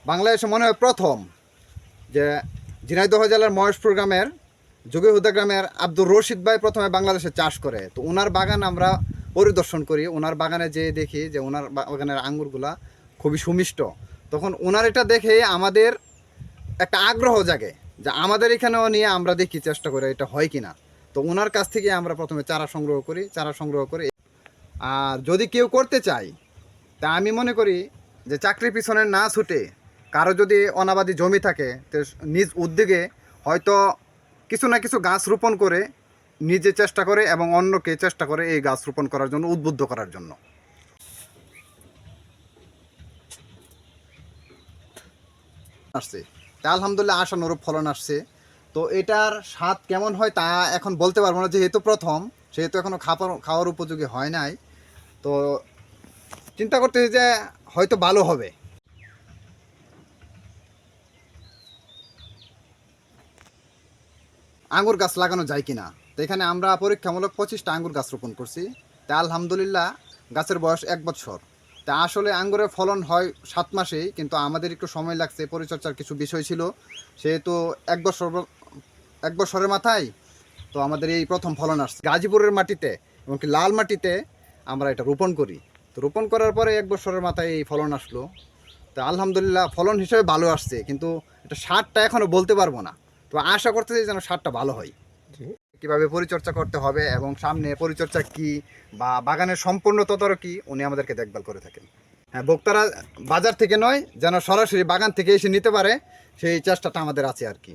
বাংলাদেশে মনে হয় প্রথম যে ঝিনাইদহ জেলার মহেশপুর গ্রামের যোগীহুদা গ্রামের আব্দুর রশিদ ভাই প্রথমে বাংলাদেশে চাষ করে। তো ওনার বাগান আমরা পরিদর্শন করি, ওনার বাগানে যেয়ে দেখি যে ওনার বাগানের আঙ্গুরগুলা খুবই সুমিষ্ট। তখন ওনার এটা দেখে আমাদের একটা আগ্রহ জাগে যে আমাদের এখানেও নিয়ে আমরা দেখি, চেষ্টা করে এটা হয় কিনা। তো ওনার কাছ থেকে আমরা প্রথমে চারা সংগ্রহ করি। আর যদি কেউ করতে চায় তা আমি মনে করি যে চাকরির পিছনে না ছুটে কারো যদি অনাবাদি জমি থাকে তো নিজ উদ্যোগে হয়তো কিছু না কিছু গাছ রোপণ করে নিজে চেষ্টা করে এবং অন্যকে চেষ্টা করে এই গাছ রোপণ করার জন্য উদ্বুদ্ধ করার জন্য। আসছে তা আলহামদুলিল্লাহ আশানুরূপ ফলন আসছে। তো এটার স্বাদ কেমন হয় তা এখন বলতে পারবো না, যেহেতু প্রথম, সেহেতু এখনও খাওয়ার উপযোগী হয় নাই। তো চিন্তা করতেছি যে হয়তো ভালো হবে। আঙ্গুর গাছ লাগানো যায় কিনা, তো এখানে আমরা পরীক্ষামূলক 25টা আঙ্গুর গাছ রোপণ করছি। তা আলহামদুলিল্লাহ গাছের বয়স 1 বছর। তা আসলে আঙ্গুরের ফলন হয় 7 মাসেই, কিন্তু আমাদের একটু সময় লাগছে, পরিচর্যার কিছু বিষয় ছিল, সেহেতু 1 বছরের মাথায় তো আমাদের এই প্রথম ফলন আসছে। গাজীপুরের মাটিতে এমনকি লাল মাটিতে আমরা এটা রোপণ করি। তো রোপণ করার পরে 1 বছরের মাথায় এই ফলন আসলো। তো আলহামদুলিল্লাহ ফলন হিসেবে ভালো আসছে, কিন্তু এটা স্বাদটা এখনও বলতে পারবো না। তো আশা করতেছি যেন স্বাদটা ভালো হয়। কীভাবে পরিচর্যা করতে হবে এবং সামনে পরিচর্যা কি বা বাগানের সম্পূর্ণ তদারকি উনি আমাদেরকে দেখভাল করে থাকেন। হ্যাঁ, ভোক্তারা বাজার থেকে নয়, যেন সরাসরি বাগান থেকে এসে নিতে পারে, সেই চেষ্টাটা আমাদের আছে আর কি।